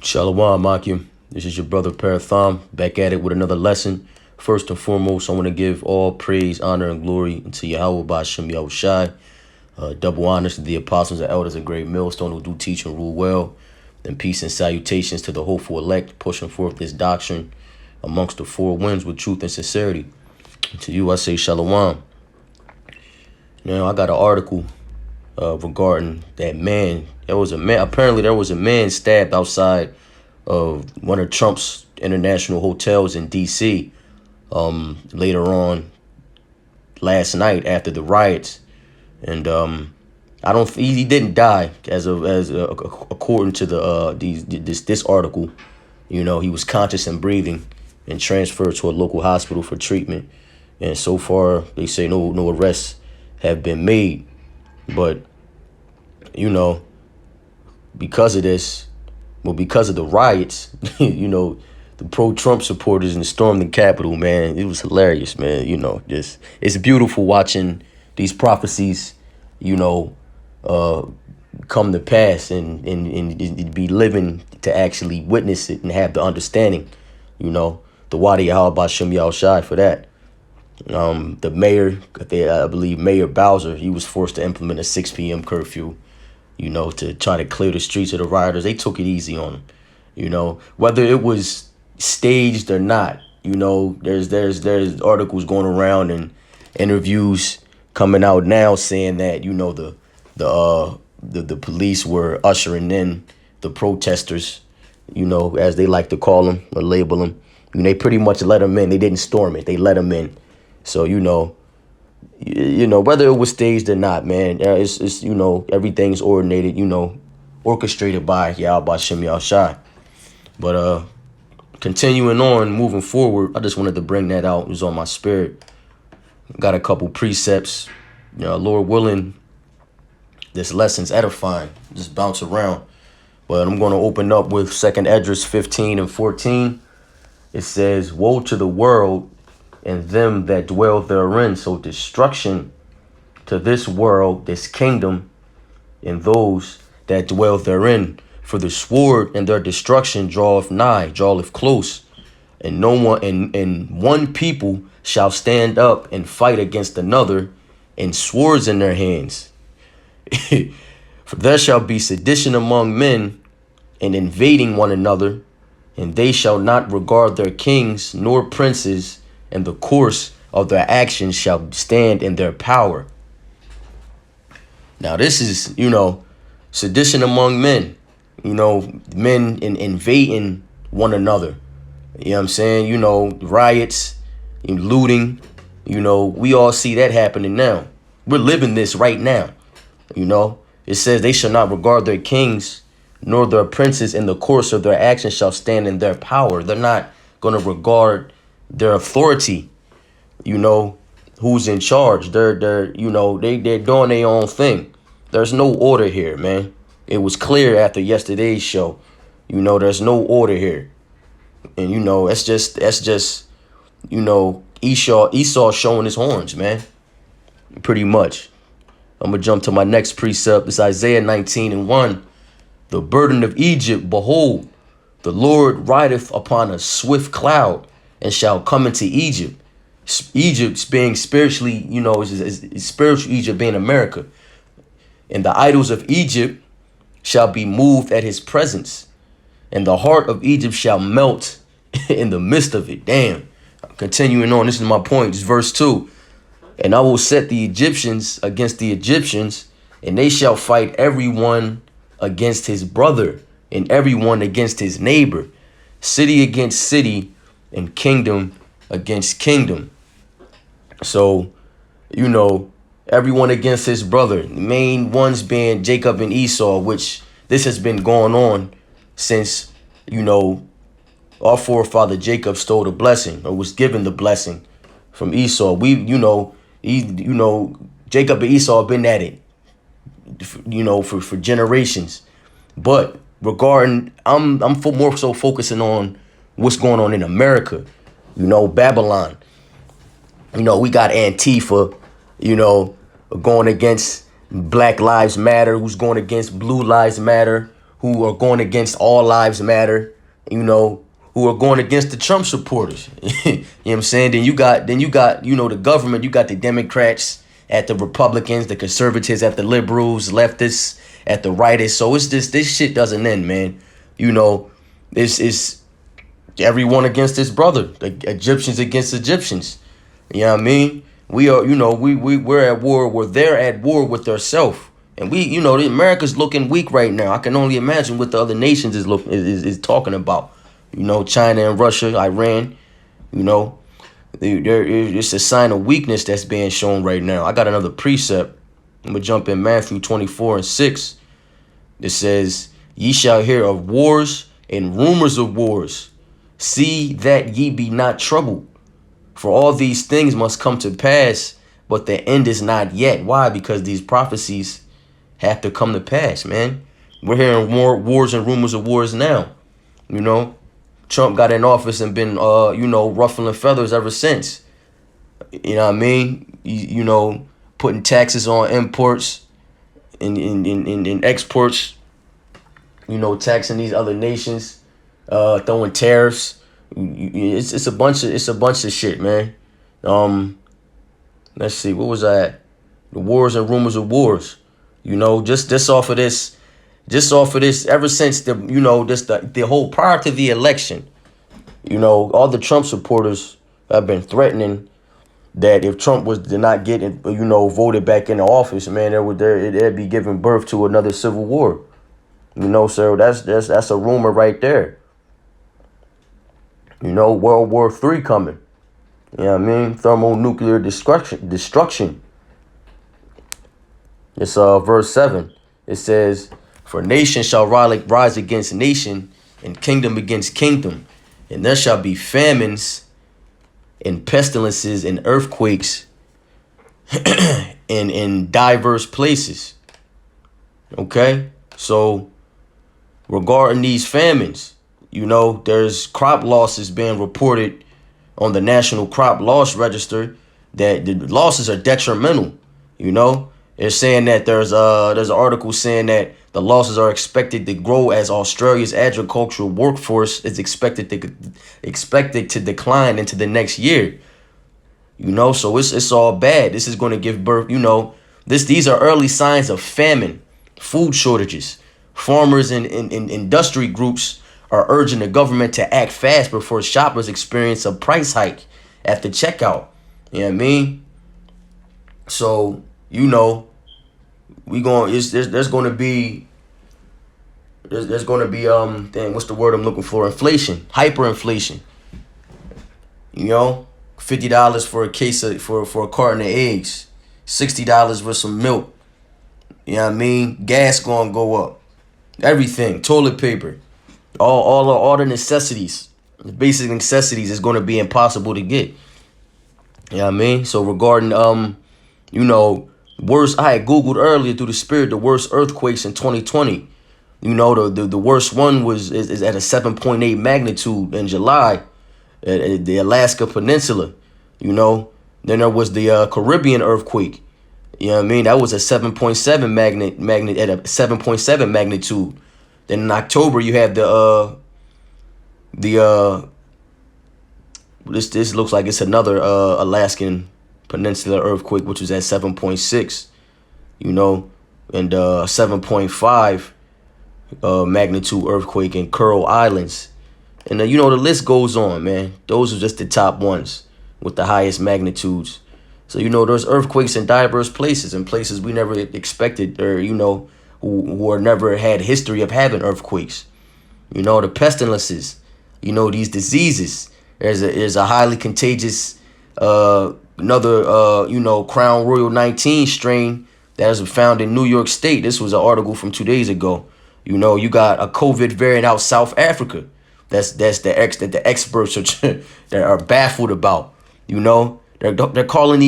Shalom, Makim. This is your brother Paratham, back at it with another lesson. First and foremost, I want to give all praise, honor, and glory to Yahweh Ba'Shem Yahushai. Double honors to the apostles and elders of Great Millstone who do teach and rule well. Then peace and salutations to the hopeful elect pushing forth this doctrine amongst the four winds with truth and sincerity. To you, I say Shalom. Now, I got an article regarding that man. There was a man. Apparently, there was a man stabbed outside of one of Trump's international hotels in D.C. Later on last night after the riots, and I don't. He didn't die according to this article. You know, he was conscious and breathing, and transferred to a local hospital for treatment. And so far, they say no arrests have been made, but you know, because of this, well, because of the riots, you know, the pro-Trump supporters and stormed the Capitol, man, it was hilarious, man. You know, just it's beautiful watching these prophecies, you know, come to pass and be living to actually witness it and have the understanding, you know, the Wadi Yahweh Ba'Shem Yahushai for that. The mayor, I believe Mayor Bowser, he was forced to implement a 6 p.m. curfew, you know, to try to clear the streets of the rioters. They took it easy on him, you know, whether it was staged or not. You know, there's articles going around and interviews coming out now saying that, you know, the police were ushering in the protesters, you know, as they like to call them or label them. And they pretty much let them in. They didn't storm it. They let them in. So, you know, whether it was staged or not, man, it's you know, everything's ordinated, you know, orchestrated by Yahweh Ba'Shem Yahushai. But continuing on, moving forward, I just wanted to bring that out. It was on my spirit. Got a couple precepts. You know, Lord willing, this lesson's edifying. Just bounce around. But I'm going to open up with 2nd Esdras 15 and 14. It says, "Woe to the world and them that dwell therein." So destruction to this world, this kingdom, and those that dwell therein. For the sword and their destruction draweth nigh, draweth close, and no one and one people shall stand up and fight against another, and swords in their hands. For there shall be sedition among men, and invading one another, and they shall not regard their kings nor princes, and the course of their actions shall stand in their power. Now this is, you know, sedition among men, you know, men invading one another. You know what I'm saying? You know, riots, looting, you know, we all see that happening now. We're living this right now. You know, it says they shall not regard their kings nor their princes, in the course of their actions shall stand in their power. They're not going to regard their authority, you know, who's in charge. They're you know, they're doing their own thing. There's no order here, man. It was clear after yesterday's show. You know, there's no order here. And, you know, that's just, you know, Esau showing his horns, man. Pretty much. I'm going to jump to my next precept. It's Isaiah 19 and 1. "The burden of Egypt, behold, the Lord rideth upon a swift cloud, and shall come into Egypt." Egypt being spiritually, you know, is spiritual Egypt being America. "And the idols of Egypt shall be moved at his presence, and the heart of Egypt shall melt in the midst of it." Damn. Continuing on, this is my point. It's verse 2. "And I will set the Egyptians against the Egyptians, and they shall fight everyone against his brother, and everyone against his neighbor, city against city, and kingdom against kingdom." So, you know, everyone against his brother. The main ones being Jacob and Esau, which this has been going on since, you know, our forefather Jacob stole the blessing, or was given the blessing from Esau. Jacob and Esau have been at it, you know, for generations. But regarding, I'm more so focusing on what's going on in America. You know, Babylon. You know, we got Antifa, you know, going against Black Lives Matter, who's going against Blue Lives Matter, who are going against all lives matter, you know, who are going against the Trump supporters. You know what I'm saying? Then you got, you know, the government, you got the Democrats at the Republicans, the conservatives at the liberals, leftists at the rightists. So it's just, this shit doesn't end, man. You know, it's everyone against his brother, the Egyptians against Egyptians. You know what I mean? We are, you know, we're at war. They're at war with themselves. And we, you know, America's looking weak right now. I can only imagine what the other nations is talking about. You know, China and Russia, Iran, you know, it's a sign of weakness that's being shown right now. I got another precept. I'm going to jump in Matthew 24:6. It says, ye shall hear of wars and rumors of wars. See that ye be not troubled. For all these things must come to pass, but the end is not yet. Why? Because these prophecies have to come to pass, man. We're hearing wars and rumors of wars now. You know, Trump got in office and been, you know, ruffling feathers ever since. You know what I mean? You know, putting taxes on imports and exports. You know, taxing these other nations, throwing tariffs. It's a bunch of shit, man. Let's see, what was I at? The wars and rumors of wars. You know, just off of this, ever since the whole prior to the election, you know, all the Trump supporters have been threatening that if Trump did not get, you know, voted back into office, man, it'd be giving birth to another civil war. You know, so that's a rumor right there. You know, World War III coming. You know what I mean? Thermonuclear destruction. It's verse 7. It says, for nation shall rise against nation, and kingdom against kingdom. And there shall be famines and pestilences and earthquakes in diverse places. Okay? So, regarding these famines, you know, there's crop losses being reported on the National Crop Loss Register that the losses are detrimental. You know, they're saying that there's an article saying that the losses are expected to grow as Australia's agricultural workforce is expected to decline into the next year. You know, so it's all bad. This is going to give birth. You know, these are early signs of famine, food shortages. Farmers and industry groups are urging the government to act fast before shoppers experience a price hike at the checkout. You know what I mean? So, you know, there's going to be what's the word I'm looking for? Inflation, hyperinflation. You know, $50 for a case for a carton of eggs, $60 for some milk. You know what I mean? Gas going to go up. Everything, toilet paper. All the necessities, the basic necessities is going to be impossible to get. You know what I mean? So regarding, you know, I had Googled earlier through the spirit, the worst earthquakes in 2020. You know, the worst one is at a 7.8 magnitude in July at the Alaska Peninsula. You know, then there was the Caribbean earthquake. You know what I mean? That was a 7.7 magnet at a 7.7 magnitude. Then in October you have this looks like it's another Alaskan Peninsula earthquake, which was at 7.6, you know, and 7.5 magnitude earthquake in Kuril Islands. And you know, the list goes on, man. Those are just the top ones with the highest magnitudes. So, you know, there's earthquakes in diverse places and places we never expected, or, you know, who are never had history of having earthquakes. You know, the pestilences, you know, these diseases. There's a highly contagious, another, you know, Crown Royal 19 strain that was found in New York State. This was an article from 2 days ago. You know, you got a COVID variant out South Africa. That's the experts that are baffled about. You know, they're calling these